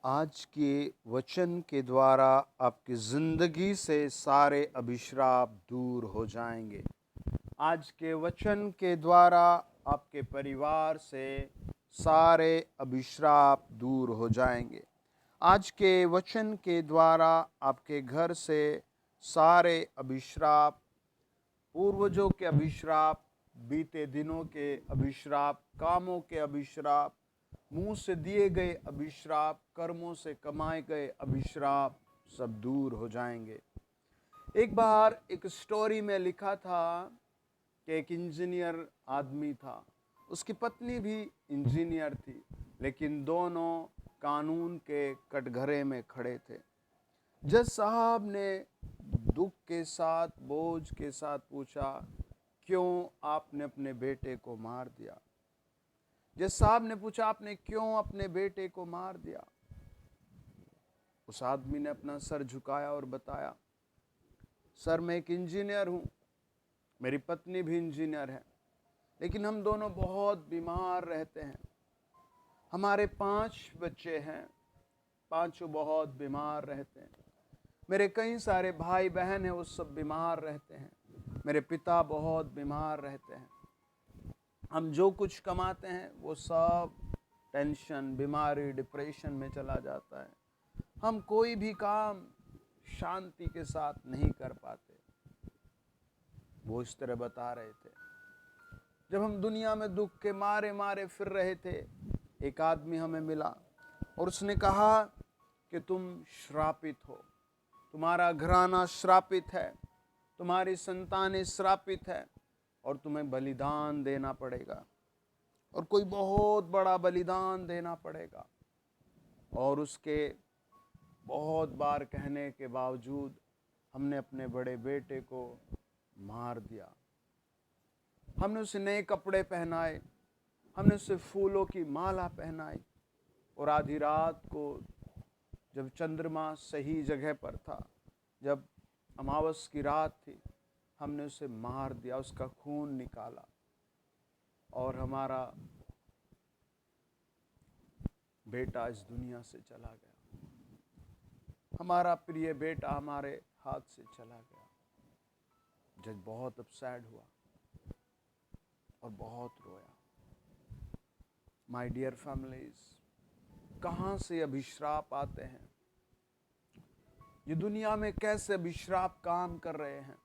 आज के वचन के द्वारा आपकी ज़िंदगी से सारे अभिशाप दूर हो जाएंगे। आज के वचन के द्वारा आपके परिवार से सारे अभिशाप दूर हो जाएंगे। आज के वचन के द्वारा आपके घर से सारे अभिशाप, पूर्वजों के अभिशाप, बीते दिनों के अभिशाप, कामों के अभिशाप, मुंह से दिए गए अभिश्राप, कर्मों से कमाए गए अभिश्राप सब दूर हो जाएंगे। एक बार एक स्टोरी में लिखा था कि एक इंजीनियर आदमी था, उसकी पत्नी भी इंजीनियर थी, लेकिन दोनों कानून के कटघरे में खड़े थे। जज साहब ने दुख के साथ, बोझ के साथ पूछा, क्यों आपने अपने बेटे को मार दिया? जज साहब ने पूछा, आपने क्यों अपने बेटे को मार दिया? उस आदमी ने अपना सर झुकाया और बताया, सर मैं एक इंजीनियर हूं, मेरी पत्नी भी इंजीनियर है, लेकिन हम दोनों बहुत बीमार रहते हैं। हमारे 5 बच्चे हैं, पांचों बहुत बीमार रहते हैं। मेरे कई सारे भाई बहन हैं, वो सब बीमार रहते हैं। मेरे पिता बहुत बीमार रहते हैं। हम जो कुछ कमाते हैं वो सब टेंशन, बीमारी, डिप्रेशन में चला जाता है। हम कोई भी काम शांति के साथ नहीं कर पाते। वो इस तरह बता रहे थे। जब हम दुनिया में दुख के मारे मारे फिर रहे थे, एक आदमी हमें मिला और उसने कहा कि तुम श्रापित हो, तुम्हारा घराना श्रापित है, तुम्हारी संतानें श्रापित है और तुम्हें बलिदान देना पड़ेगा, और कोई बहुत बड़ा बलिदान देना पड़ेगा। और उसके बहुत बार कहने के बावजूद हमने अपने बड़े बेटे को मार दिया। हमने उसे नए कपड़े पहनाए, हमने उसे फूलों की माला पहनाई, और आधी रात को जब चंद्रमा सही जगह पर था, जब अमावस की रात थी, हमने उसे मार दिया, उसका खून निकाला और हमारा बेटा इस दुनिया से चला गया। हमारा प्रिय बेटा हमारे हाथ से चला गया। जज बहुत अपसेट हुआ और बहुत रोया। माय डियर फैमिलीज, कहां से अभिश्राप आते हैं? ये दुनिया में कैसे अभिश्राप काम कर रहे हैं?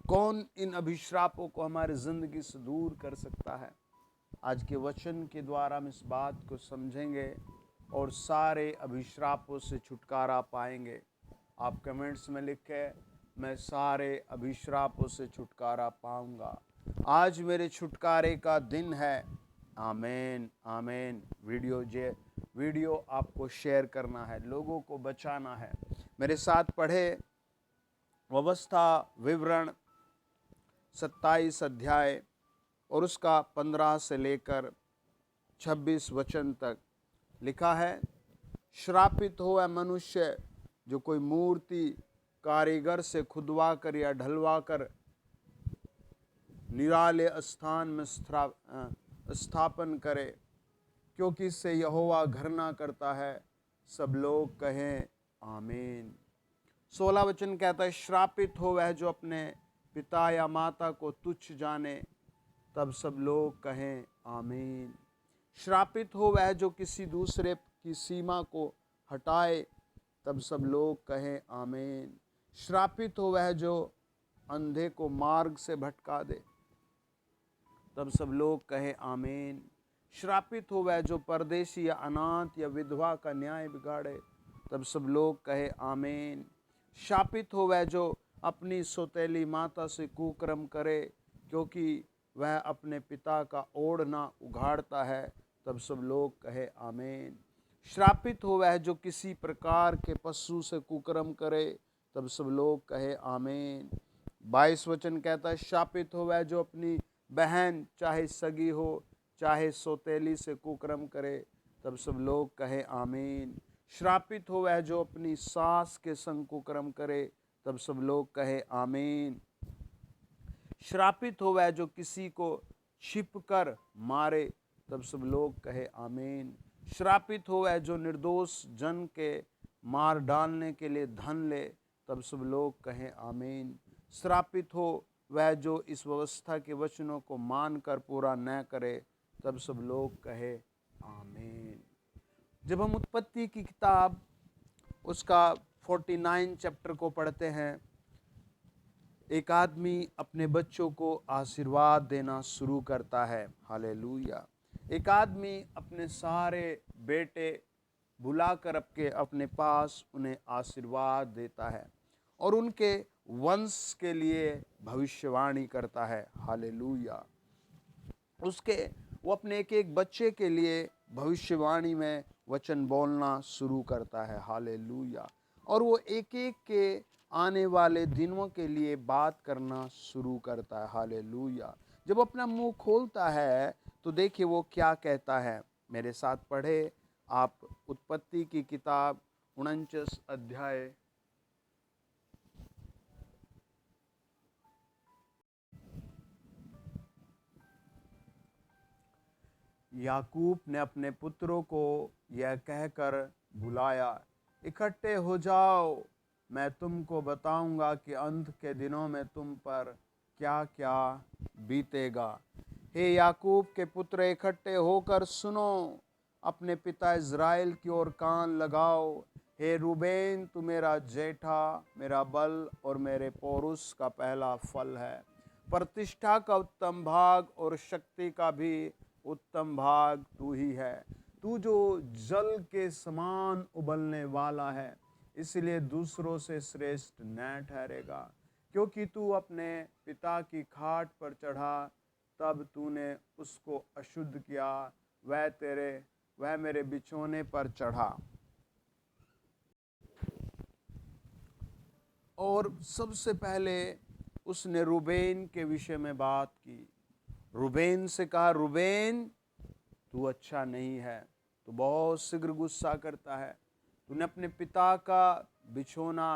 कौन इन अभिश्रापों को हमारी जिंदगी से दूर कर सकता है? आज के वचन के द्वारा हम इस बात को समझेंगे और सारे अभिश्रापों से छुटकारा पाएंगे। आप कमेंट्स में लिखें, मैं सारे अभिश्रापों से छुटकारा पाऊंगा। आज मेरे छुटकारे का दिन है। आमीन, आमीन। वीडियो आपको शेयर करना है, लोगों को बचाना है। मेरे साथ पढ़े व्यवस्था विवरण 27 अध्याय और उसका 15 से लेकर 26 वचन तक लिखा है, श्रापित हो वह मनुष्य जो कोई मूर्ति कारीगर से खुदवा कर या ढलवा कर निराले स्थान में स्थापन करे, क्योंकि इससे यहोवा घृणा करता है। सब लोग कहें आमीन। 16 वचन कहता है, श्रापित हो वह जो अपने पिता या माता को तुच्छ जाने, तब सब लोग कहें आमीन। श्रापित हो वह जो किसी दूसरे की सीमा को हटाए, तब सब लोग कहें आमीन। श्रापित हो वह जो अंधे को मार्ग से भटका दे, तब सब लोग कहें आमीन। श्रापित हो वह जो परदेशी या अनाथ या विधवा का न्याय बिगाड़े, तब सब लोग कहे आमीन। शापित हो वह जो अपनी सौतेली माता से कुकर्म करे, क्योंकि वह अपने पिता का ओढ़ना उघाड़ता है, तब सब लोग कहे आमीन। श्रापित हो वह जो किसी प्रकार के पशु से कुकर्म करे, तब सब लोग कहे आमीन। 22 वचन कहता है, शापित हो वह जो अपनी बहन चाहे सगी हो चाहे सौतेली से कुकर्म करे, तब सब लोग कहे आमीन। श्रापित हो वह जो अपनी सास के संग कुकर्म करे, तब सब लोग कहे आमीन। श्रापित हो वह जो किसी को छिप कर मारे, तब सब लोग कहे आमीन। श्रापित हो वह जो निर्दोष जन के मार डालने के लिए धन ले। तब सब लोग कहें आमीन। श्रापित हो वह जो इस व्यवस्था के वचनों को मानकर पूरा न करे। तब सब लोग कहे आमीन। जब हम उत्पत्ति की किताब उसका 49 चैप्टर को पढ़ते हैं, एक आदमी अपने बच्चों को आशीर्वाद देना शुरू करता है। हालेलुया। एक आदमी अपने सारे बेटे बुलाकर अपने पास उन्हें आशीर्वाद देता है और उनके वंश के लिए भविष्यवाणी करता है। हालेलुया। वो अपने एक एक बच्चे के लिए भविष्यवाणी में वचन बोलना शुरू करता है। हालेलुया। और वो एक एक के आने वाले दिनों के लिए बात करना शुरू करता है। हालेलुया। जब अपना मुंह खोलता है तो देखिए वो क्या कहता है। मेरे साथ पढ़े आप उत्पत्ति की किताब 49 अध्याय याकूब ने अपने पुत्रों को यह कहकर बुलाया, इकट्ठे हो जाओ, मैं तुमको बताऊंगा कि अंत के दिनों में तुम पर क्या क्या बीतेगा। हे याकूब के पुत्र, इकट्ठे होकर सुनो, अपने पिता इज़राइल की ओर कान लगाओ। हे रूबेन, तू मेरा जेठा, मेरा बल और मेरे पौरुष का पहला फल है। प्रतिष्ठा का उत्तम भाग और शक्ति का भी उत्तम भाग तू ही है। तू जो जल के समान उबलने वाला है, इसलिए दूसरों से श्रेष्ठ न ठहरेगा। क्योंकि तू अपने पिता की खाट पर चढ़ा, तब तूने उसको अशुद्ध किया, वह मेरे बिछोने पर चढ़ा। और सबसे पहले उसने रूबेन के विषय में बात की। रूबेन से कहा, रूबेन तू अच्छा नहीं है, तू बहुत शीघ्र गुस्सा करता है, तूने अपने पिता का बिछोना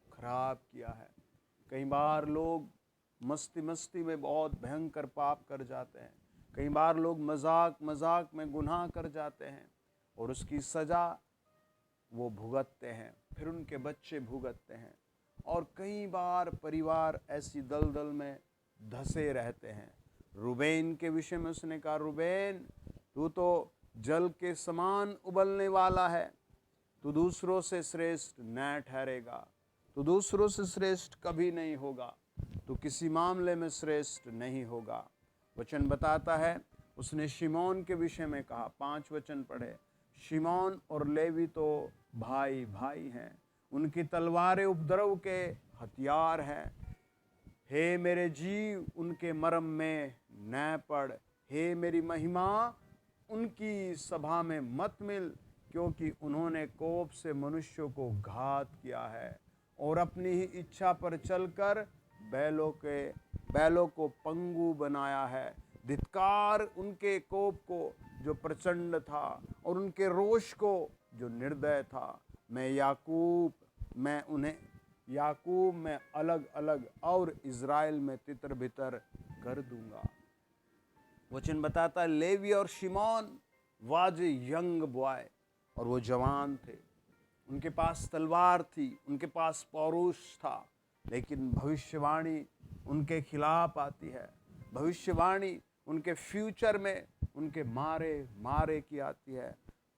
खराब किया है। कई बार लोग मस्ती में बहुत भयंकर पाप कर जाते हैं। कई बार लोग मजाक में गुनाह कर जाते हैं और उसकी सजा वो भुगतते हैं, फिर उनके बच्चे भुगतते हैं। और कई बार परिवार ऐसी दलदल में धंसे रहते हैं। रूबेन के विषय में उसने कहा, रूबेन तू तो जल के समान उबलने वाला है, तू दूसरों से श्रेष्ठ न ठहरेगा, तू दूसरों से श्रेष्ठ कभी नहीं होगा, तू किसी मामले में श्रेष्ठ नहीं होगा। वचन बताता है उसने शिमोन के विषय में कहा। 5 वचन पढ़े। शिमोन और लेवी तो भाई भाई हैं, उनकी तलवारें उपद्रव के हथियार हैं। हे मेरे जीव, उनके मर्म में न पड़। हे मेरी महिमा, उनकी सभा में मत मिल, क्योंकि उन्होंने कोप से मनुष्यों को घात किया है और अपनी ही इच्छा पर चलकर बैलों को पंगु बनाया है। धिक्कार उनके कोप को जो प्रचंड था और उनके रोष को जो निर्दय था। मैं याकूब में अलग अलग और इज़राइल में तितर बितर कर दूंगा। वचन बताता है लेवी और शिमोन वाज यंग बॉय, और वो जवान थे, उनके पास तलवार थी, उनके पास पौरुष था, लेकिन भविष्यवाणी उनके खिलाफ आती है। भविष्यवाणी उनके फ्यूचर में उनके मारे की आती है।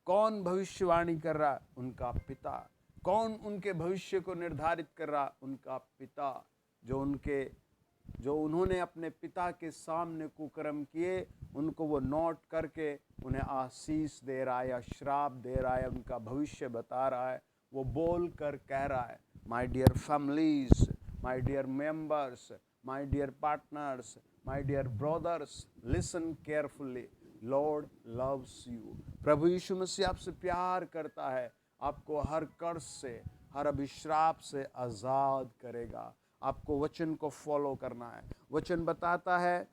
कौन भविष्यवाणी कर रहा? उनका पिता। कौन उनके भविष्य को निर्धारित कर रहा? उनका पिता, जो उन्होंने अपने पिता के सामने कुकर्म किए, उनको वो नोट करके उन्हें आशीष दे रहा है या श्राप दे रहा है, उनका भविष्य बता रहा है। वो बोल कर कह रहा है, my dear families, my dear members, my dear partners, my dear brothers, listen carefully, lord loves you. प्रभु यीशु मसीह आपसे प्यार करता है, आपको हर कर्ज से, हर अभिश्राप से आज़ाद करेगा। आपको वचन को फॉलो करना है। वचन बताता है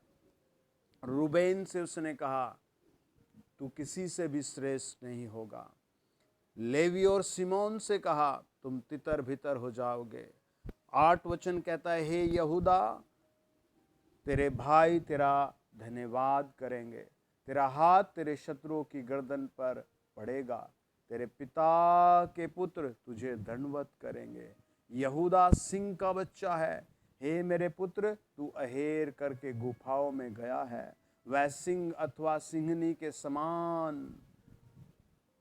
रूबेन से उसने कहा, तू किसी से भी श्रेष्ठ नहीं होगा। लेवी और सिमोन से कहा, तुम तितर भीतर हो जाओगे। 8 वचन कहता है, हे यहूदा, तेरे भाई तेरा धन्यवाद करेंगे, तेरा हाथ तेरे शत्रुओं की गर्दन पर पड़ेगा। तेरे पिता के पुत्र तुझे दंडवत करेंगे। यहूदा सिंह का बच्चा है। हे मेरे पुत्र, तू अहेर करके गुफाओं में गया है। वह सिंह अथवा सिंहनी के समान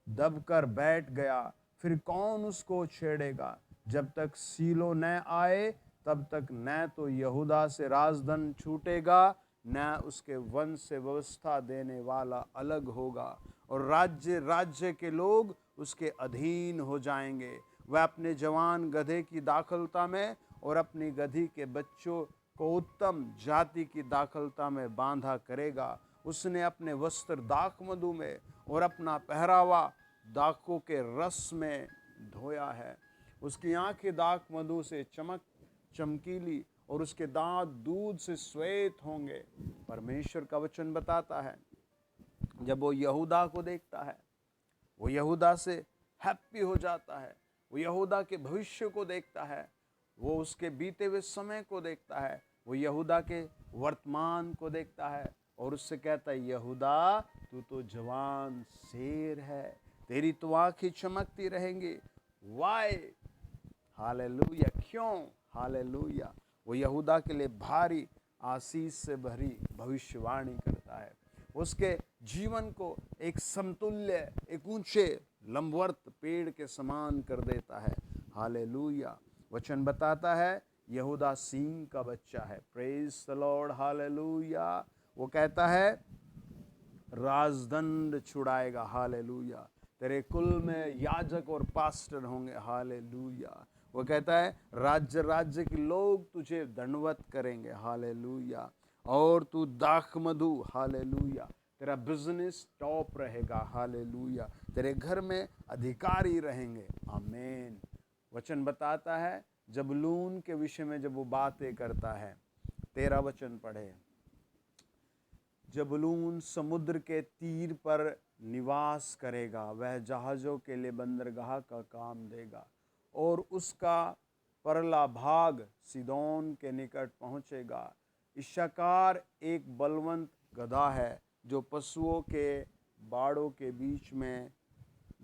दबकर बैठ गया, फिर कौन उसको छेड़ेगा? जब तक सीलो न आए तब तक न तो यहूदा से राजधन छूटेगा, न उसके वंश से व्यवस्था देने वाला अलग होगा, और राज्य राज्य के लोग उसके अधीन हो जाएंगे। वह अपने जवान गधे की दाखलता में और अपनी गधी के बच्चों को उत्तम जाति की दाखलता में बांधा करेगा। उसने अपने वस्त्र दाख मधु में और अपना पहरावा दाखों के रस में धोया है। उसकी आंखें दाख मधु से चमकीली और उसके दांत दूध से श्वेत होंगे। परमेश्वर का वचन बताता है, जब वो यहूदा को देखता है, वो यहूदा से हैप्पी हो जाता है। वो यहूदा के भविष्य को देखता है, वो उसके बीते हुए समय को देखता है, वो यहूदा के वर्तमान को देखता है और उससे कहता है, यहूदा तू तो जवान शेर है, तेरी तो आंखें चमकती रहेंगी। वाई? हालेलुया। क्यों? हालेलुया। वो यहूदा के लिए भारी आशीष से भरी भविष्यवाणी करता है। उसके जीवन को एक समतुल्य, एक ऊंचे लंबवर्त पेड़ के समान कर देता है। हालेलुया। वचन बताता है यहूदा सिंह का बच्चा है। Praise the Lord. हालेलुया। वो कहता है राजदंड छुड़ाएगा। हालेलुया। तेरे कुल में याजक और पास्टर होंगे। हालेलुया। वो कहता है राज्य राज्य के लोग तुझे दंडवत करेंगे। हालेलुया। और तू दाख मधु। हालेलुया। तेरा बिजनेस टॉप रहेगा। हालेलुया। तेरे घर में अधिकारी रहेंगे। आमीन। वचन बताता है जबूलून के विषय में जब वो बातें करता है, 13 वचन पढ़े। जबूलून समुद्र के तीर पर निवास करेगा, वह जहाजों के लिए बंदरगाह का काम देगा, और उसका परला भाग सीदोन के निकट पहुंचेगा। इश्शाकार एक बलवंत गधा है जो पशुओं के बाड़ों के बीच में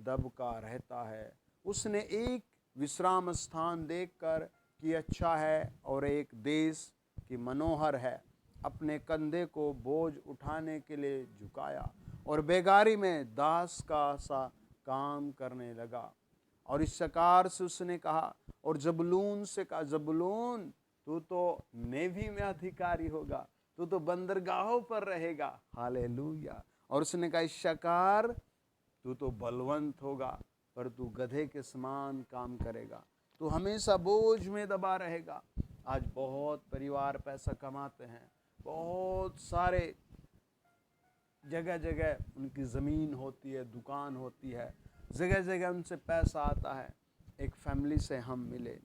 दबका रहता है। उसने एक विश्राम स्थान देखकर कि अच्छा है और एक देश की मनोहर है, अपने कंधे को बोझ उठाने के लिए झुकाया और बेगारी में दास का सा काम करने लगा। और इश्शाकार से उसने कहा, और जबूलून से कहा, जबूलून तू तो नेवी में अधिकारी होगा, तू तो बंदरगाहों पर रहेगा। हालेलुया। और उसने कहा इश्शाकार तू तो बलवंत होगा, पर तू गधे के समान काम करेगा, तू हमेशा बोझ में दबा रहेगा। आज बहुत परिवार पैसा कमाते हैं, बहुत सारे जगह जगह उनकी ज़मीन होती है, दुकान होती है, जगह जगह उनसे पैसा आता है। एक फैमिली से हम मिले,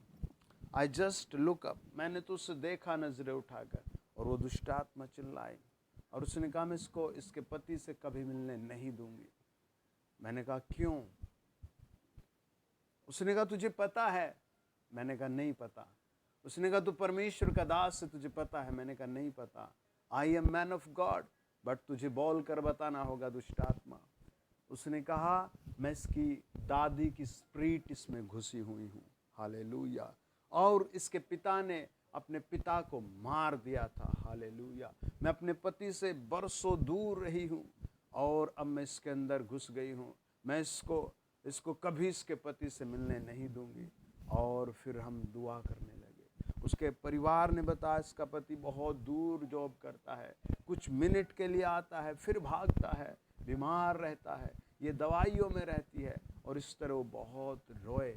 आई जस्ट लुक अप, मैंने तो उससे देखा नजरें उठाकर, और वो दुष्ट आत्मा चिल्लाई और उसने कहा मैं इसको इसके पति से कभी मिलने नहीं दूंगी। मैंने कहा क्यों? उसने कहा तुझे पता है? मैंने कहा नहीं पता। उसने कहा तू परमेश्वर का दास है, तुझे पता है? मैंने कहा नहीं पता। I am man of God, but तुझे बोल कर बताना होगा दुष्ट आत्मा। उसने कहा मैं इसकी दादी की स्प्रिट इसमें घुसी हुई हूँ। हालेलुया। और इसके पिता ने अपने पिता को मार दिया था। हालेलुया। मैं अपने पति से बरसों दूर रही हूँ और अब मैं इसके अंदर घुस गई हूँ। मैं इसको कभी इसके पति से मिलने नहीं दूंगी। और फिर हम दुआ करने लगे। उसके परिवार ने बताया इसका पति बहुत दूर जॉब करता है, कुछ मिनट के लिए आता है फिर भागता है, बीमार रहता है, ये दवाइयों में रहती है, और इस तरह वो बहुत रोए।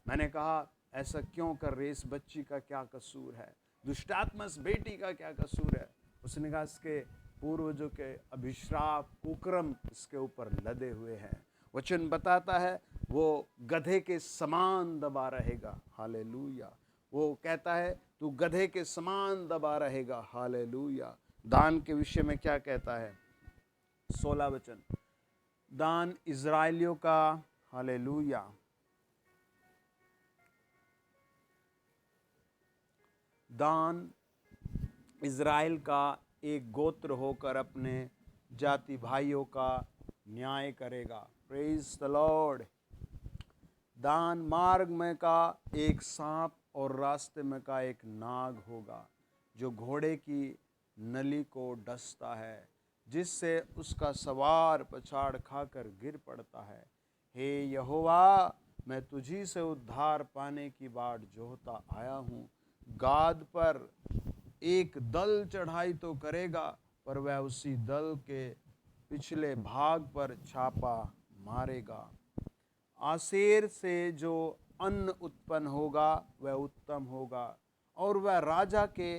मैंने कहा ऐसा क्यों कर रही, इस बच्ची का क्या कसूर है, दुष्टात्मा इस बेटी का क्या कसूर है? उसने कहा इसके पूर्वजों के अभिश्राप कुकर्म इसके ऊपर लदे हुए हैं। वचन बताता है वो गधे के समान दबा रहेगा। हालेलुया। वो कहता है तू गधे के समान दबा रहेगा। हालेलुया। दान के विषय में क्या कहता है? 16 वचन, दान इजराइलियों का, हालेलुया, दान इज़राइल का एक गोत्र होकर अपने जाति भाइयों का न्याय करेगा। Praise the Lord. दान मार्ग में का एक सांप और रास्ते में का एक नाग होगा जो घोड़े की नली को डसता है, जिससे उसका सवार पछाड़ खाकर गिर पड़ता है। हे यहोवा, मैं तुझी से उद्धार पाने की बाट जोहता आया हूँ। गाद पर एक दल चढ़ाई तो करेगा, पर वह उसी दल के पिछले भाग पर छापा मारेगा। आसेर से जो अन्न उत्पन्न होगा वह उत्तम होगा, और वह राजा के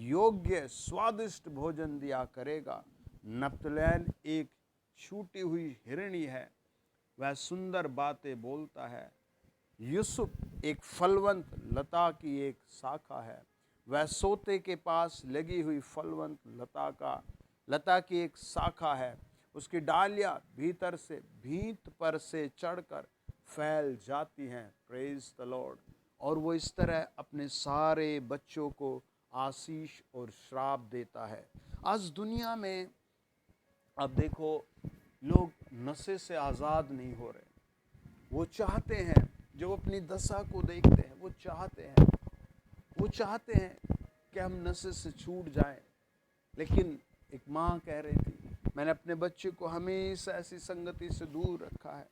योग्य स्वादिष्ट भोजन दिया करेगा। नप्तलैन एक छूटी हुई हिरणी है, वह सुंदर बातें बोलता है। यूसुफ एक फलवंत लता की एक शाखा है, वह सोते के पास लगी हुई फलवंत लता की एक शाखा है। उसकी डालियां भीतर से भीत पर से चढ़कर फैल जाती हैं। Praise the Lord. और वो इस तरह अपने सारे बच्चों को आशीष और श्राप देता है। आज दुनिया में अब देखो, लोग नशे से आज़ाद नहीं हो रहे। वो चाहते हैं, जो अपनी दशा को देखते हैं, वो चाहते हैं कि हम नशे से छूट जाएं। लेकिन एक माँ कह रही थी, मैंने अपने बच्चे को हमेशा ऐसी संगति से दूर रखा है,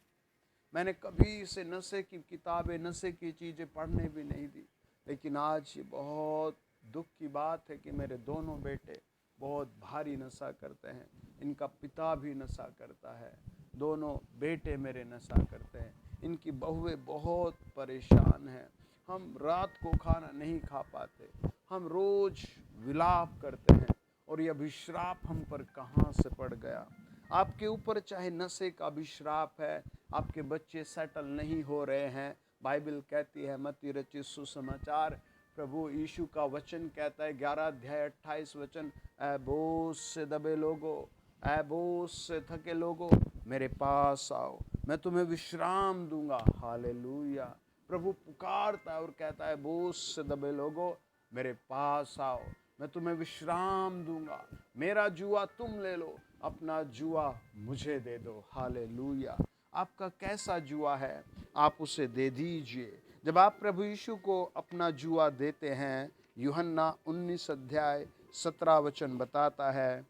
मैंने कभी इसे नशे की किताबें, नशे की चीज़ें पढ़ने भी नहीं दी। लेकिन आज ये बहुत दुख की बात है कि मेरे दोनों बेटे बहुत भारी नशा करते हैं। इनका पिता भी नशा करता है, दोनों बेटे मेरे नशा करते हैं। इनकी बहुएं बहुत परेशान हैं। हम रात को खाना नहीं खा पाते, हम रोज विलाप करते हैं, और यह अभिश्राप हम पर कहाँ से पड़ गया। आपके ऊपर चाहे नशे का अभिश्राप है, आपके बच्चे सेटल नहीं हो रहे हैं। बाइबल कहती है, मत्ती रचित सुसमाचार, प्रभु यीशु का वचन कहता है 11 अध्याय 28 वचन, ऐ बोझ से दबे लोगो, ऐ बोझ से थके लोगो, मेरे पास आओ, मैं तुम्हें विश्राम दूंगा। हालेलुया। प्रभु पुकारता है और कहता है, बोझ से दबे लोगो, मेरे पास आओ, मैं तुम्हें विश्राम दूंगा। मेरा जुआ तुम ले लो, अपना जुआ मुझे दे दो। हालेलुया। आपका कैसा जुआ है, आप उसे दे दीजिए। जब आप प्रभु यीशु को अपना जुआ देते हैं, यूहन्ना 19 अध्याय 17 वचन बताता है,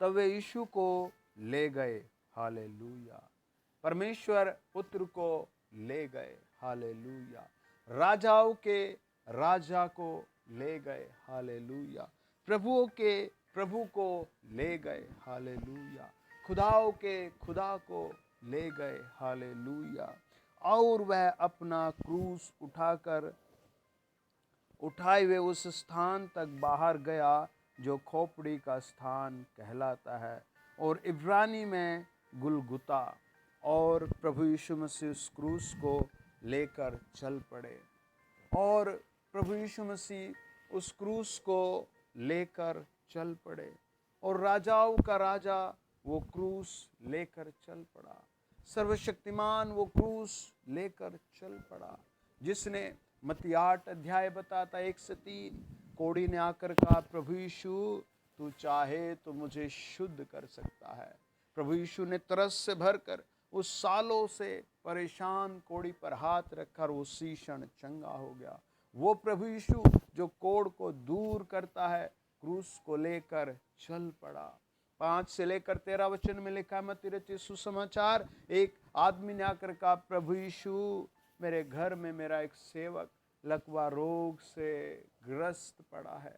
तब वे यीशु को ले गए। हालेलुया। परमेश्वर पुत्र को ले गए। हालेलुया। राजाओं के राजा को ले गए। हालेलुया। प्रभुओं के प्रभु को ले गए। हालेलुया। खुदाओं के खुदा को ले गए। हालेलुया। और वह अपना क्रूस उठाए हुए उस स्थान तक बाहर गया जो खोपड़ी का स्थान कहलाता है, और इब्रानी में गुलगुता। और प्रभु यीशु मसीह उस क्रूस को लेकर चल पड़े, और प्रभु यीशु मसीह उस क्रूस को लेकर चल पड़े, और राजाओं का राजा वो क्रूस लेकर चल पड़ा। सर्वशक्तिमान वो क्रूस लेकर चल पड़ा, जिसने मत्ती 8 अध्याय बताता 1 से 3, कोढ़ी ने आकर कहा, प्रभु यीशु तू चाहे तो मुझे शुद्ध कर सकता है। प्रभु यीशु ने तरस से भरकर उस सालों से परेशान कोढ़ी पर हाथ रखकर उसी क्षण चंगा हो गया। वो प्रभु यीशु जो कोढ़ को दूर करता है, क्रूस को लेकर चल पड़ा। 5 से लेकर 13 वचन में लिखा है, मत्ती रचित सुसमाचार, एक आदमी ने आकर कहा, प्रभु यीशु मेरे घर में मेरा एक सेवक लकवा रोग से ग्रस्त पड़ा है,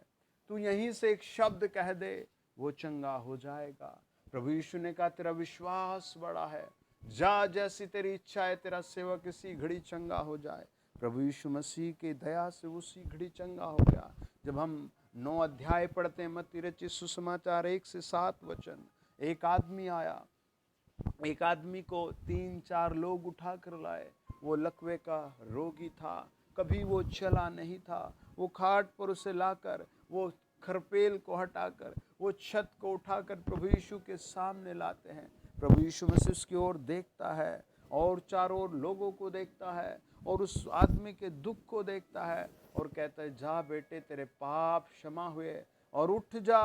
तू यहीं से एक शब्द कह दे, वो चंगा हो जाएगा। प्रभु यीशु ने कहा, तेरा विश्वास बड़ा है, जा, जैसी तेरी इच्छा है, तेरा सेवक इसी घड़ी चंगा हो जाए। प्रभु यीशु मसीह की दया से उसी घड़ी चंगा हो गया। जब हम 9 अध्याय पढ़ते हैं मत्ती रचित सुसमाचार 1 से 7 वचन, एक आदमी आया, एक आदमी को 3-4 लोग उठा कर लाए। वो लकवे का रोगी था, कभी वो चला नहीं था। वो खाट पर उसे लाकर, वो खरपेल को हटाकर, वो छत को उठाकर प्रभु यीशु के सामने लाते हैं। प्रभु यीशु मसीह उसकी ओर देखता है, और चारों ओर लोगों को देखता है, और उस आदमी के दुख को देखता है, और कहता है, जा बेटे, तेरे पाप क्षमा हुए, और उठ जा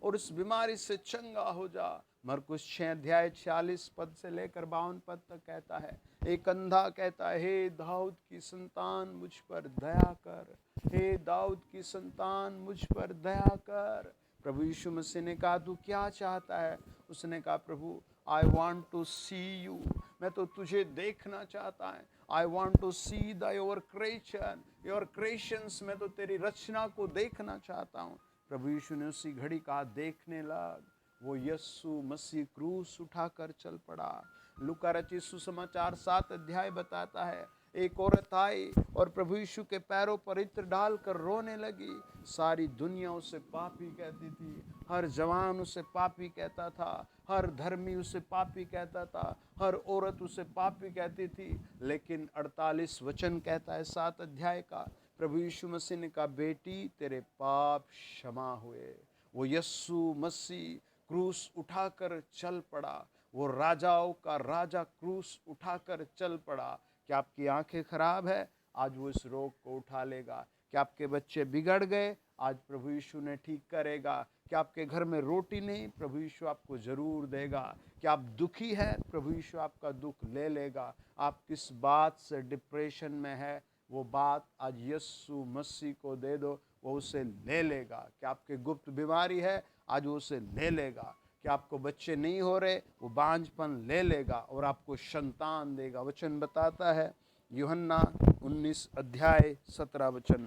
और इस बीमारी से चंगा हो जा। मरकुस 6 अध्याय 46 पद से लेकर 52 पद तक कहता है, एक अंधा कहता है, हे दाऊद की संतान मुझ पर दया कर, हे दाऊद की संतान मुझ पर दया कर। प्रभु यीशु मसीह ने कहा, तू क्या चाहता है? उसने कहा, प्रभु I want to see you, मैं तो तुझे देखना चाहता है। I want to see the your creation, your creations, मैं तो तेरी रचना को देखना चाहता हूँ। प्रभु यीशु ने उसी घड़ी कहा, देखने लग। वो यीशु मसीह क्रूस उठाकर चल पड़ा। लूका रचित सुसमाचार 7 अध्याय बताता है, एक औरत आई और प्रभु यीशु के पैरों पर इत्र डालकर रोने लगी। सारी दुनिया उसे पापी कहती थी, हर जवान उसे पापी कहता था, हर धर्मी उसे पापी कहता था, हर औरत उसे पापी कहती थी। लेकिन 48 वचन कहता है 7 अध्याय का, प्रभु यीशु मसीह ने कहा, बेटी तेरे पाप क्षमा हुए। वो यीशु मसीह क्रूस उठाकर चल पड़ा, वो राजाओं का राजा क्रूस उठाकर चल पड़ा। क्या आपकी आंखें खराब है? आज वो इस रोग को उठा लेगा। क्या आपके बच्चे बिगड़ गए? आज प्रभु यीशु ने ठीक करेगा। क्या आपके घर में रोटी नहीं? प्रभु यीशु आपको जरूर देगा। क्या आप दुखी है? प्रभु यीशु आपका दुख ले लेगा। आप किस बात से डिप्रेशन में है, वो बात आज यीशु मसीह को दे दो, वो उसे ले लेगा। क्या आपके गुप्त बीमारी है? आज वो उसे ले लेगा। क्या आपको बच्चे नहीं हो रहे? वो बांझपन ले लेगा और आपको संतान देगा। वचन बताता है यूहन्ना 19 अध्याय 17 वचन,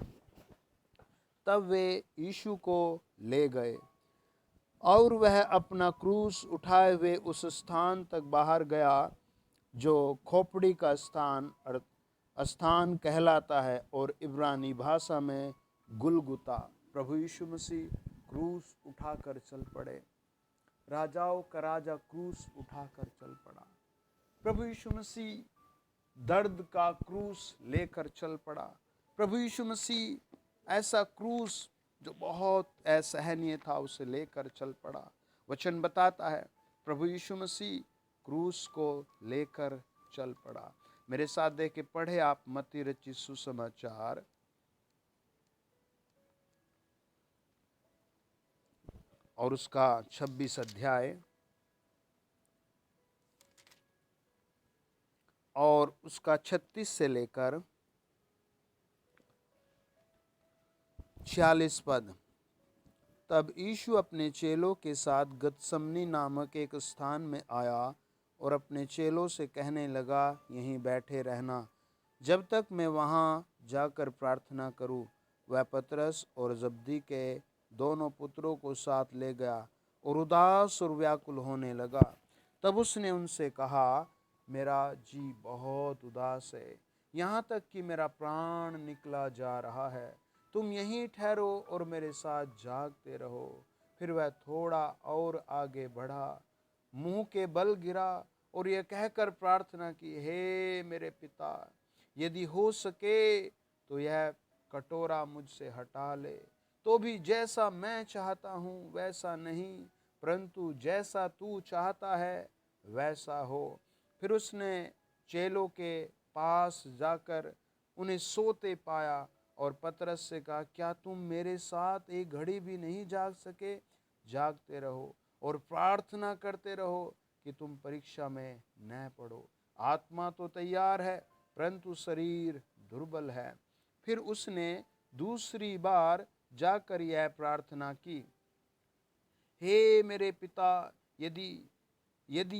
तब वे यीशु को ले गए और वह अपना क्रूस उठाए हुए उस स्थान तक बाहर गया जो खोपड़ी का स्थान कहलाता है और इब्रानी भाषा में गुलगुता। प्रभु यीशु मसीह क्रूस उठाकर चल पड़े। राजाओं का राजा क्रूस उठाकर चल पड़ा। प्रभु यीशु मसीह दर्द का क्रूस लेकर चल पड़ा। प्रभु यीशु मसीह ऐसा क्रूस जो बहुत असहनीय था उसे लेकर चल पड़ा। वचन बताता है प्रभु यीशु मसीह क्रूस को लेकर चल पड़ा। मेरे साथ देख के पढ़े आप मत्ती रचित सुसमाचार और उसका 26 अध्याय और उसका 36 से लेकर 46 पद। तब यीशु अपने चेलों के साथ गतसमनी नामक एक स्थान में आया और अपने चेलों से कहने लगा, यहीं बैठे रहना जब तक मैं वहाँ जाकर प्रार्थना करूँ। वह पतरस और जब्दी के दोनों पुत्रों को साथ ले गया और उदास और व्याकुल होने लगा। तब उसने उनसे कहा, मेरा जी बहुत उदास है, यहाँ तक कि मेरा प्राण निकला जा रहा है। तुम यहीं ठहरो और मेरे साथ जागते रहो। फिर वह थोड़ा और आगे बढ़ा, मुंह के बल गिरा और यह कहकर प्रार्थना की, हे मेरे पिता, यदि हो सके तो यह कटोरा मुझसे हटा ले, तो भी जैसा मैं चाहता हूँ वैसा नहीं, परंतु जैसा तू चाहता है वैसा हो। फिर उसने चेलों के पास जाकर उन्हें सोते पाया और पतरस से कहा, क्या तुम मेरे साथ एक घड़ी भी नहीं जाग सके? जागते रहो और प्रार्थना करते रहो कि तुम परीक्षा में न पड़ो। आत्मा तो तैयार है परंतु शरीर दुर्बल है। फिर उसने दूसरी बार जाकर यह प्रार्थना की, हे मेरे पिता, यदि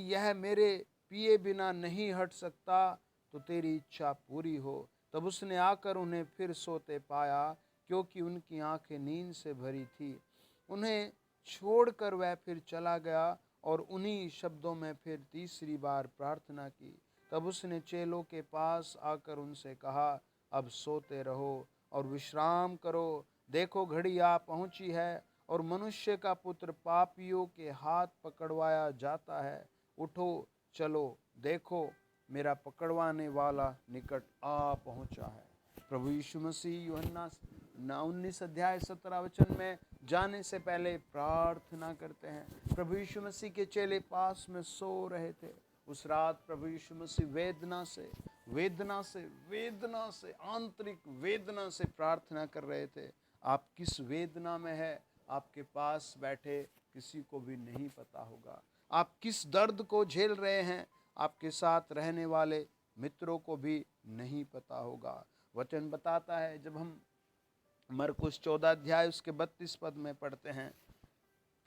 यह मेरे पिए बिना नहीं हट सकता तो तेरी इच्छा पूरी हो। तब उसने आकर उन्हें फिर सोते पाया, क्योंकि उनकी आंखें नींद से भरी थी। उन्हें छोड़कर वह फिर चला गया और उन्हीं शब्दों में फिर तीसरी बार प्रार्थना की। तब उसने चेलों के पास आकर उनसे कहा, अब सोते रहो और विश्राम करो। देखो घड़ी आ पहुंची है और मनुष्य का पुत्र पापियों के हाथ पकड़वाया जाता है। उठो चलो, देखो मेरा पकड़वाने वाला निकट आ पहुंचा है। प्रभु यीशु मसीह यूहन्ना 19 अध्याय 17 वचन में जाने से पहले प्रार्थना करते हैं। प्रभु यीशु मसीह के चेले पास में सो रहे थे। उस रात प्रभु यीशु मसीह वेदना से आंतरिक वेदना से प्रार्थना कर रहे थे। आप किस वेदना में है, आपके पास बैठे किसी को भी नहीं पता होगा। आप किस दर्द को झेल रहे हैं, आपके साथ रहने वाले मित्रों को भी नहीं पता होगा। वचन बताता है, जब हम मरकुस 14 अध्याय उसके 32 पद में पढ़ते हैं,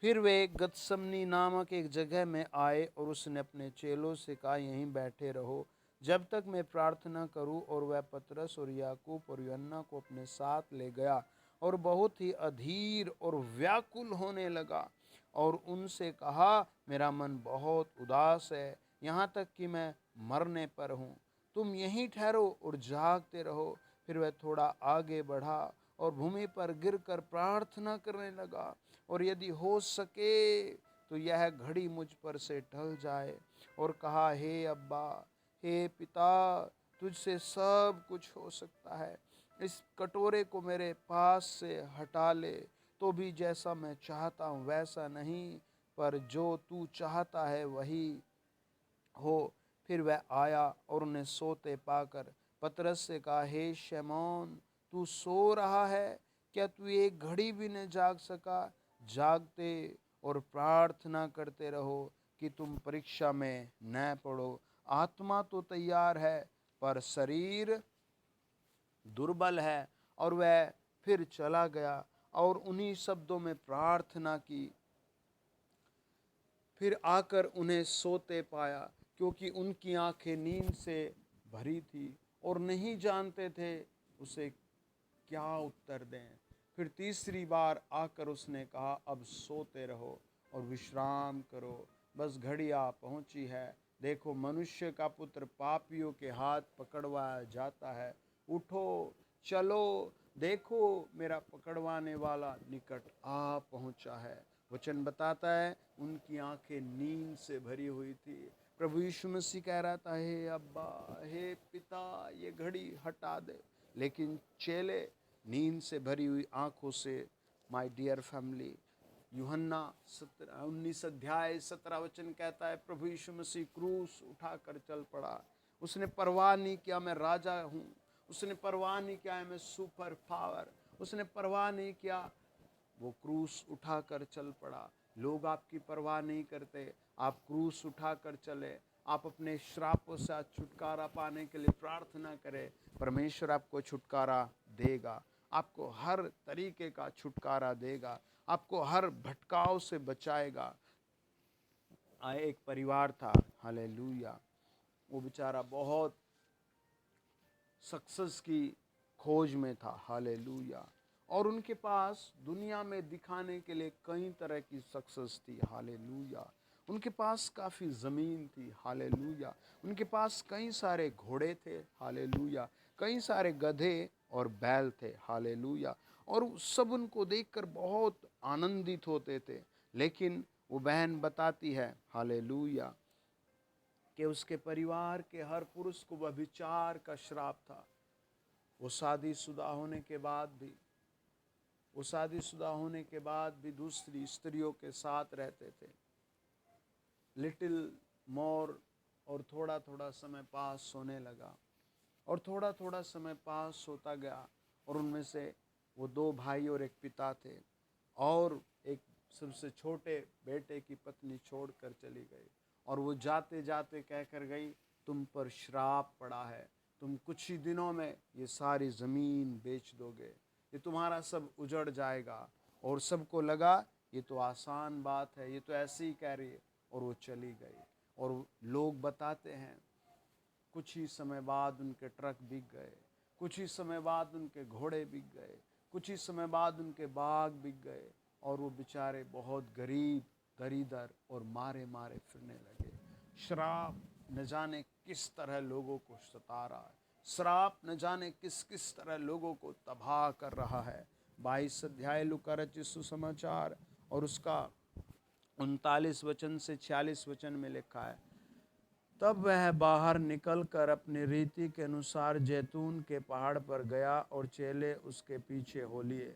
फिर वे गतसमनी नामक एक जगह में आए और उसने अपने चेलों से कहा, यहीं बैठे रहो जब तक मैं प्रार्थना करूं। और वह पतरस और याकूब और यूहन्ना को अपने साथ ले गया और बहुत ही अधीर और व्याकुल होने लगा और उनसे कहा, मेरा मन बहुत उदास है, यहाँ तक कि मैं मरने पर हूँ। तुम यहीं ठहरो और जागते रहो। फिर वह थोड़ा आगे बढ़ा और भूमि पर गिरकर प्रार्थना करने लगा, और यदि हो सके तो यह घड़ी मुझ पर से टल जाए। और कहा, हे अब्बा, हे पिता, तुझसे सब कुछ हो सकता है, इस कटोरे को मेरे पास से हटा ले, तो भी जैसा मैं चाहता हूँ वैसा नहीं, पर जो तू चाहता है वही हो। फिर वह आया और उन्हें सोते पाकर पतरस से कहा, हे शमौन, तू सो रहा है, क्या तू एक घड़ी भी न जाग सका? जागते और प्रार्थना करते रहो कि तुम परीक्षा में न पड़ो। आत्मा तो तैयार है पर शरीर दुर्बल है। और वह फिर चला गया और उन्हीं शब्दों में प्रार्थना की। फिर आकर उन्हें सोते पाया, क्योंकि उनकी आंखें नींद से भरी थी और नहीं जानते थे उसे क्या उत्तर दें। फिर तीसरी बार आकर उसने कहा, अब सोते रहो और विश्राम करो, बस घड़ी आ पहुंची है। देखो, मनुष्य का पुत्र पापियों के हाथ पकड़वाया जाता है। उठो, चलो, देखो, मेरा पकड़वाने वाला निकट आ पहुंचा है। वचन बताता है, उनकी आंखें नींद से भरी हुई थी। प्रभु यीशु मसीह कह रहा था, हे अब्बा, हे पिता, ये घड़ी हटा दे। लेकिन चेले नींद से भरी हुई आंखों से, माय डियर फैमिली, यूहन्ना 19 अध्याय 17 वचन कहता है, प्रभु यीशु मसीह क्रूस उठाकर चल पड़ा। उसने परवाह नहीं किया मैं राजा हूँ, उसने परवाह नहीं किया मैं सुपर पावर, उसने परवाह नहीं किया, वो क्रूस उठाकर चल पड़ा। लोग आपकी परवाह नहीं करते, आप क्रूस उठाकर चले। आप अपने श्रापों से आज छुटकारा पाने के लिए प्रार्थना करें, परमेश्वर आपको छुटकारा देगा, आपको हर तरीके का छुटकारा देगा, आपको हर भटकाव से बचाएगा। एक परिवार था, हालेलुया, वो बेचारा बहुत सक्सेस की खोज में था, हालेलुया, और उनके पास दुनिया में दिखाने के लिए कई तरह की सक्सेस थी, हालेलुया। उनके पास काफ़ी ज़मीन थी, हालेलुया। उनके पास कई सारे घोड़े थे, हालेलुया। कई सारे गधे और बैल थे, हालेलुया। और सब उनको देखकर बहुत आनंदित होते थे। लेकिन वो बहन बताती है, हालेलुया, कि उसके परिवार के हर पुरुष को व्यभिचार का श्राप था। वो शादीशुदा होने के बाद भी दूसरी स्त्रियों के साथ रहते थे। लिटिल मोर, और थोड़ा थोड़ा समय पास होने लगा, और थोड़ा थोड़ा समय पास होता गया, और उनमें से वो 2 भाई और एक पिता थे, और एक सबसे छोटे बेटे की पत्नी छोड़कर चली गई। और वो जाते जाते कह कर गई, तुम पर श्राप पड़ा है, तुम कुछ ही दिनों में ये सारी ज़मीन बेच दोगे, ये तुम्हारा सब उजड़ जाएगा। और सबको लगा ये तो आसान बात है, ये तो ऐसे ही कह रही है, और वो चली गई। और लोग बताते हैं, कुछ ही समय बाद उनके ट्रक बिक गए, कुछ ही समय बाद उनके घोड़े बिक गए, कुछ ही समय बाद उनके बाग बिक गए, और वो बेचारे बहुत गरीब, दरिदर और मारे मारे फिरने लगे। श्राप न जाने किस तरह लोगों को सता रहा है, श्राप न जाने किस किस तरह लोगों को तबाह कर रहा है। 22 अध्याय लूका रचित सुसमाचार और उसका 39 वचन से 46 वचन में लिखा है, तब वह बाहर निकलकर अपनी रीति के अनुसार जैतून के पहाड़ पर गया और चेले उसके पीछे हो लिए।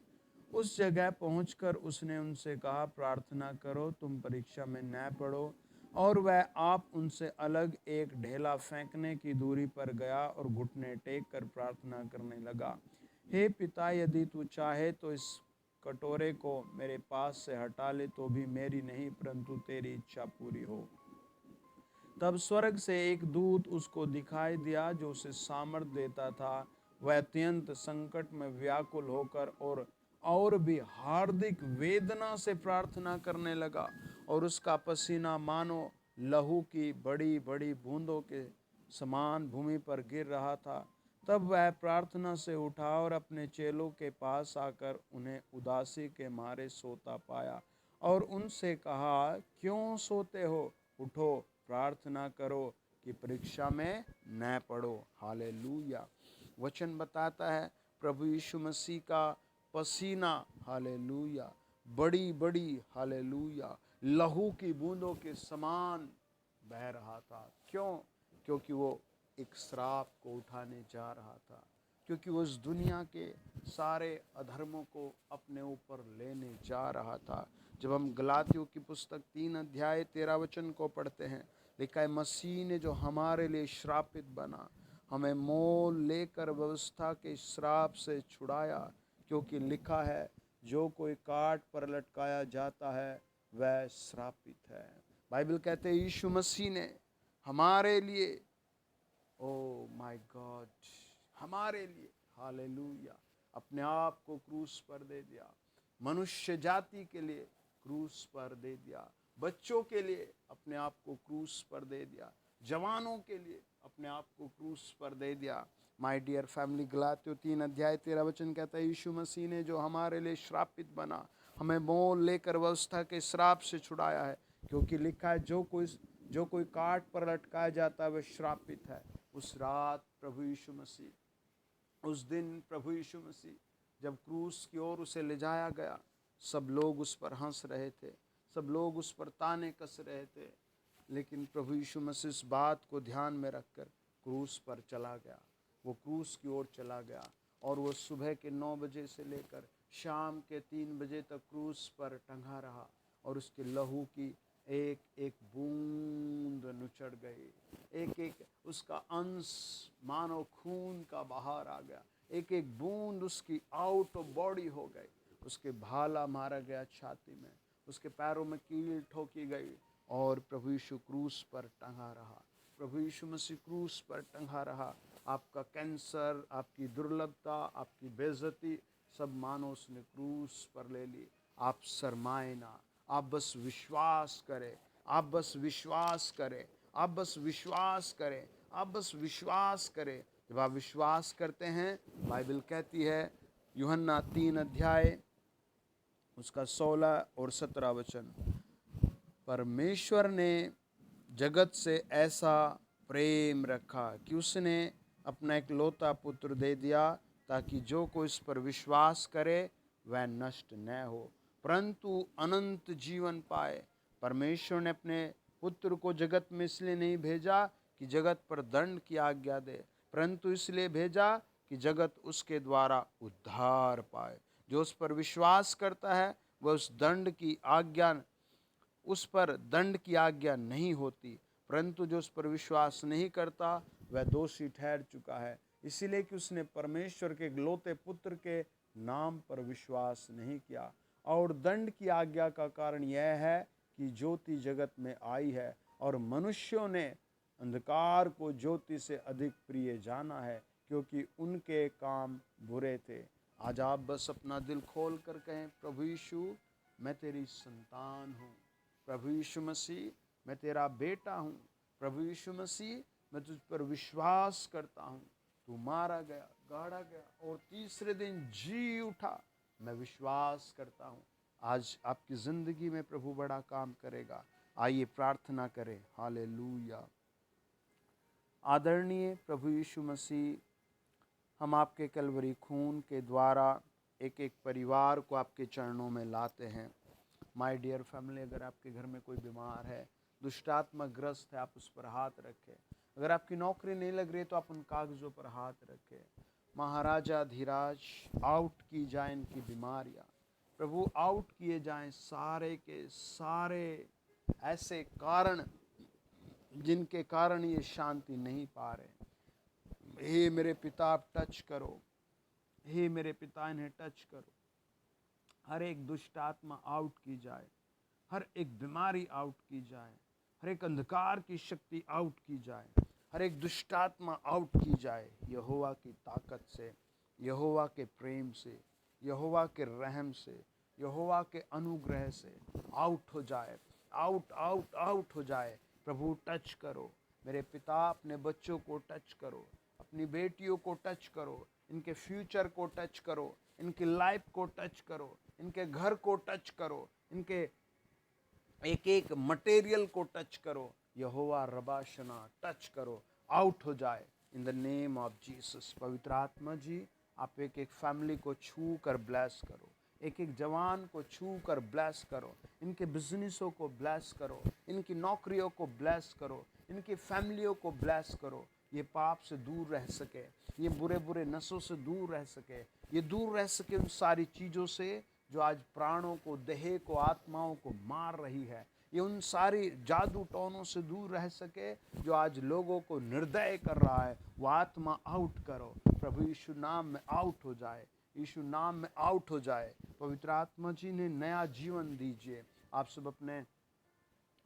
उस जगह पहुंचकर उसने उनसे कहा, प्रार्थना करो, तुम परीक्षा में न पड़ो। और वह आप उनसे अलग एक ढेला फेंकने की दूरी पर गया और घुटने टेक कर प्रार्थना करने लगा, हे पिता, यदि तू चाहे तो इस कटोरे को मेरे पास से हटा ले तो भी मेरी नहीं परंतु तेरी इच्छा पूरी हो। तब स्वर्ग से एक दूत उसको दिखाई दिया जो उसे सामर्थ देता था। वह अत्यंत संकट में व्याकुल होकर और भी हार्दिक वेदना से प्रार्थना करने लगा और उसका पसीना मानो लहू की बड़ी बड़ी बूंदों के समान भूमि पर गिर रहा था। तब वह प्रार्थना से उठा और अपने चेलों के पास आकर उन्हें उदासी के मारे सोता पाया और उनसे कहा, क्यों सोते हो? उठो, प्रार्थना करो कि परीक्षा में न पड़ो। हालेलुया। वचन बताता है प्रभु यीशु मसीह का पसीना, हालेलुया, बड़ी बड़ी, हालेलुया, लहू की बूंदों के समान बह रहा था। क्यों? क्योंकि वो एक श्राप को उठाने जा रहा था, क्योंकि वो इस दुनिया के सारे अधर्मों को अपने ऊपर लेने जा रहा था। जब हम गलातियों की पुस्तक 3 अध्याय 13 वचन को पढ़ते हैं, लिखा है, मसीह ने जो हमारे लिए श्रापित बना, हमें मोल लेकर व्यवस्था के श्राप से छुड़ाया, क्योंकि लिखा है, जो कोई काट पर लटकाया जाता है वह श्रापित है। बाइबल कहते हैं यीशु मसीह ने हमारे लिए, ओ माय गॉड, हमारे लिए, हालेलुया, अपने आप को क्रूस पर दे दिया। मनुष्य जाति के लिए क्रूस पर दे दिया, बच्चों के लिए अपने आप को क्रूस पर दे दिया, जवानों के लिए अपने आप को क्रूस पर दे दिया। माय डियर फैमिली, गलातियों 3 अध्याय 13 वचन कहता है, यीशु मसीह ने जो हमारे लिए श्रापित बना, हमें मोल लेकर व्यवस्था के श्राप से छुड़ाया है, क्योंकि लिखा है, जो कोई काट पर लटकाया जाता है वह श्रापित है। उस रात प्रभु यीशु मसीह, उस दिन प्रभु यीशु मसीह जब क्रूस की ओर उसे ले जाया गया, सब लोग उस पर हंस रहे थे, सब लोग उस पर ताने कस रहे थे, लेकिन प्रभु यीशु मसीह इस बात को ध्यान में रखकर क्रूस पर चला गया। वो क्रूस की ओर चला गया और वो सुबह के 9 बजे से लेकर शाम के 3 बजे तक क्रूस पर टंगा रहा और उसके लहू की एक एक बूंद नुचड़ गई, एक एक उसका अंश मानो खून का बाहर आ गया, एक एक बूंद उसकी आउट ऑफ बॉडी हो गई। उसके भाला मारा गया छाती में, उसके पैरों में कील ठोकी गई और प्रभु यीशु क्रूस पर टंगा रहा। प्रभु यीशु मसीह क्रूस पर टंगा रहा। आपका कैंसर, आपकी दुर्लभता, आपकी बेइज्जती सब मानो उसने क्रूस पर ले ली। आप शर्माए ना, आप बस विश्वास करें, आप बस विश्वास करें, आप बस विश्वास करें, आप बस विश्वास करें। जब आप विश्वास करते हैं, बाइबल कहती है यूहन्ना 3 अध्याय उसका 16 और 17 वचन, परमेश्वर ने जगत से ऐसा प्रेम रखा कि उसने अपना एक लौता पुत्र दे दिया, ताकि जो कोई इस पर विश्वास करे वह नष्ट न हो परंतु अनंत जीवन पाए। परमेश्वर ने अपने पुत्र को जगत में इसलिए नहीं भेजा कि जगत पर दंड की आज्ञा दे, परंतु इसलिए भेजा कि जगत उसके द्वारा उद्धार पाए। जो उस पर विश्वास करता है वह उस पर दंड की आज्ञा नहीं होती, परंतु जो उस पर विश्वास नहीं करता वह दोषी ठहर चुका है, इसीलिए कि उसने परमेश्वर के इकलौते पुत्र के नाम पर विश्वास नहीं किया। और दंड की आज्ञा का कारण यह है कि ज्योति जगत में आई है और मनुष्यों ने अंधकार को ज्योति से अधिक प्रिय जाना है, क्योंकि उनके काम बुरे थे। आज आप बस अपना दिल खोल कर कहें, प्रभु यीशु मैं तेरी संतान हूँ, प्रभु यीशु मसीह मैं तेरा बेटा हूँ, प्रभु यीशु मसीह मैं तुझ पर विश्वास करता हूँ, तू मारा गया, गाड़ा गया और तीसरे दिन जी उठा, मैं विश्वास करता हूँ आज आपकी ज़िंदगी में प्रभु बड़ा काम करेगा। आइए प्रार्थना करें। हालेलुया। आदरणीय प्रभु यीशु मसीह, हम आपके कलवरी खून के द्वारा एक एक परिवार को आपके चरणों में लाते हैं। माय डियर फैमिली, अगर आपके घर में कोई बीमार है, दुष्टात्मा ग्रस्त है, आप उस पर हाथ रखें। अगर आपकी नौकरी नहीं लग रही तो आप उन कागज़ों पर हाथ रखें। महाराजा धीराज, आउट की जाए इनकी बीमारियाँ, प्रभु आउट किए जाएं सारे के सारे ऐसे कारण जिनके कारण ये शांति नहीं पा रहे। हे मेरे पिता, आप टच करो, हे मेरे पिता इन्हें टच करो। हर एक दुष्ट आत्मा आउट की जाए, हर एक बीमारी आउट की जाए, हर एक अंधकार की शक्ति आउट की जाए, हर एक दुष्ट आत्मा आउट की जाए। यहोवा की ताकत से, यहोवा के प्रेम से, यहोवा के रहम से, यहोवा के अनुग्रह से आउट हो जाए, आउट आउट आउट हो जाए। प्रभु टच करो मेरे पिता, अपने बच्चों को टच करो, अपनी बेटियों को टच करो, इनके फ्यूचर को टच करो, इनकी लाइफ को टच करो, इनके घर को टच करो, इनके एक एक मटेरियल को टच करो। यहोवा रबाशना टच करो, आउट हो जाए इन द नेम ऑफ जीसस। पवित्र आत्मा जी, आप एक एक फैमिली को छू कर ब्लेस करो, एक एक जवान को छू कर ब्लेस करो, इनके बिजनेसों को ब्लेस करो, इनकी नौकरियों को ब्लेस करो, इनकी फैमिलियों को ब्लेस करो। ये पाप से दूर रह सके, ये बुरे बुरे नशों से दूर रह सके, ये दूर रह सके उन सारी चीज़ों से जो आज प्राणों को, देह को, आत्माओं को मार रही है। ये उन सारी जादू टोनों से दूर रह सके जो आज लोगों को निर्दय कर रहा है। वो आत्मा आउट करो प्रभु यीशु नाम में, आउट हो जाए, यीशु नाम में आउट हो जाए। पवित्र आत्मा जी ने नया जीवन दीजिए। आप सब अपने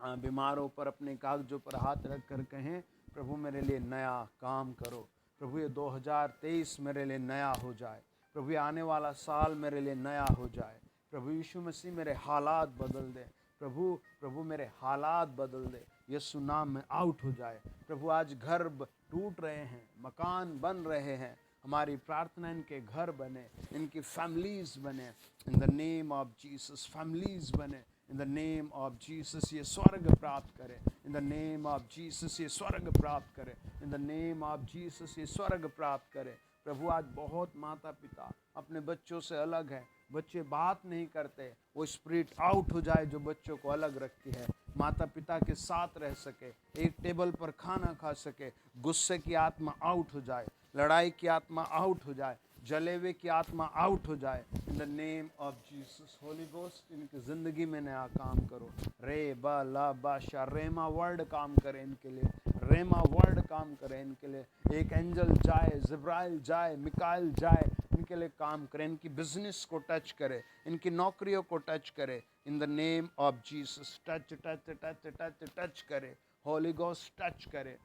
बीमारों पर, अपने कागजों पर हाथ रख कर कहें, प्रभु मेरे लिए नया काम करो। प्रभु ये 2023 मेरे लिए नया हो जाए। प्रभु ये आने वाला साल मेरे लिए नया हो जाए। प्रभु यीशु मसीह मेरे हालात बदल दे। प्रभु मेरे हालात बदल दे, यीशु नाम में आउट हो जाए। प्रभु आज घर टूट रहे हैं, मकान बन रहे हैं, हमारी प्रार्थना इनके घर बने, इनकी फैमिलीज बने in the name of Jesus. Families बने in the name of Jesus. ये स्वर्ग प्राप्त करे in the name of Jesus. ये स्वर्ग प्राप्त करे in the name of Jesus. ये स्वर्ग प्राप्त करे। प्रभु आज बहुत माता पिता अपने बच्चों से अलग है, बच्चे बात नहीं करते, वो स्पिरिट आउट हो जाए जो बच्चों को अलग रखती है। माता पिता के साथ रह सके, एक टेबल पर खाना खा सके। गुस्से की आत्मा आउट हो जाए, लड़ाई की आत्मा आउट हो जाए, जलेवे की आत्मा आउट हो जाए इन the name of Jesus. Holi ghost इनकी ज़िंदगी में नया काम करो। रे बा ला बा शा, रेमा वर्ड काम करे इनके लिए, रेमा वर्ड काम करे इनके लिए। एक एंजल जाए, जिब्राइल जाए, मिकाइल जाए, इनके लिए काम करे, इनकी बिजनेस को टच करे, इनकी नौकरियों को टच करे in the name of Jesus. Touch touch touch touch touch करे, होली गोस्ट टच करे।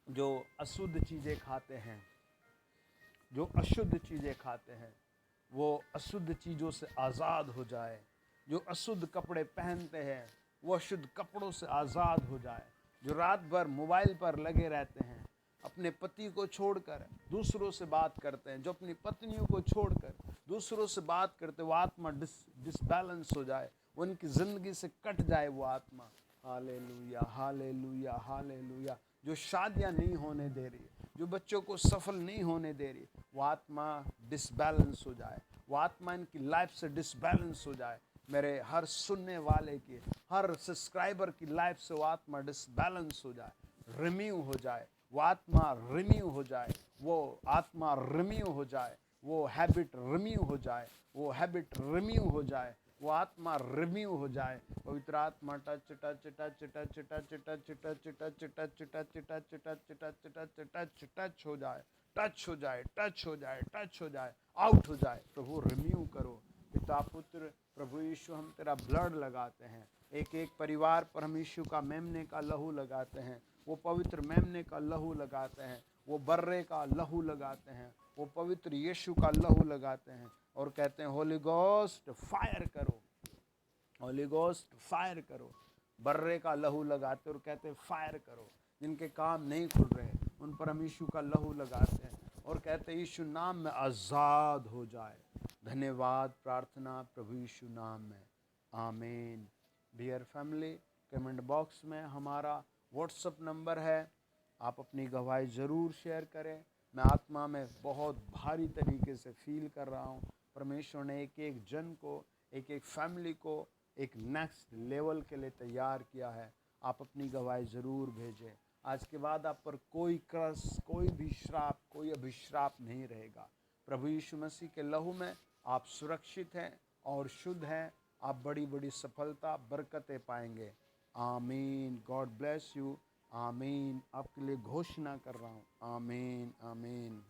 जो अशुद्ध चीज़ें खाते हैं, जो अशुद्ध चीज़ें खाते हैं, वो अशुद्ध चीज़ों से आज़ाद हो जाए। जो अशुद्ध कपड़े पहनते हैं, वो अशुद्ध कपड़ों से आज़ाद हो जाए। जो रात भर मोबाइल पर लगे रहते हैं, अपने पति को छोड़कर दूसरों से बात करते हैं, जो अपनी पत्नियों को छोड़कर दूसरों से बात करते, वो आत्मा डिसबैलेंस हो जाए, उनकी ज़िंदगी से कट जाए वो आत्मा। Hallelujah hallelujah hallelujah. जो शादियां नहीं होने दे रही, जो बच्चों को सफल नहीं होने दे रही, वो आत्मा डिसबैलेंस हो जाए, वो आत्मा इनकी लाइफ से डिसबैलेंस हो जाए। मेरे हर सुनने वाले की, हर सब्सक्राइबर की लाइफ से वो आत्मा डिसबैलेंस हो जाए, रिन्यू हो जाए, वो आत्मा रिन्यू हो जाए, वो आत्मा रिन्यू हो जाए, वो हैबिट रिन्यू हो जाए, वो हैबिट रिन्यू हो जाए, वो आत्मा रिन्यू हो जाए। पवित्र आत्मा touch touch touch touch touch touch touch touch touch touch touch touch touch touch touch हो जाए, टच हो जाए, टच हो जाए, टच हो जाए, आउट हो जाए। प्रभु रिन्यू करो। पिता पुत्र प्रभु यीशु, हम तेरा ब्लड लगाते हैं, एक एक परिवार पर हम यीशु का मेमने का लहू लगाते हैं, वो पवित्र मेमने का लहू लगाते हैं, वो बर्रे का लहू लगाते हैं, वो पवित्र यीशु का लहू लगाते हैं और कहते हैं होली गोस्ट फायर करो, होली गोस्ट फायर करो। बर्रे का लहू लगाते और कहते हैं फायर करो। जिनके काम नहीं खुल रहे उन पर हम यीशु का लहू लगाते हैं और कहते हैं यीशु नाम में आज़ाद हो जाए। धन्यवाद प्रार्थना प्रभु यीशु नाम में, आमीन। डियर फैमिली, कमेंट बॉक्स में हमारा व्हाट्सएप नंबर है, आप अपनी गवाही ज़रूर शेयर करें। मैं आत्मा में बहुत भारी तरीके से फील कर रहा हूँ, परमेश्वर ने एक एक जन को, एक एक फैमिली को एक नेक्स्ट लेवल के लिए तैयार किया है। आप अपनी गवाही ज़रूर भेजें। आज के बाद आप पर कोई क्रस, कोई भी श्राप, कोई अभिश्राप नहीं रहेगा। प्रभु यीशु मसीह के लहू में आप सुरक्षित हैं और शुद्ध हैं। आप बड़ी बड़ी सफलता, बरकतें पाएंगे। आमीन। God bless you. आमीन। आपके लिए घोषणा कर रहा हूँ। आमीन आमीन।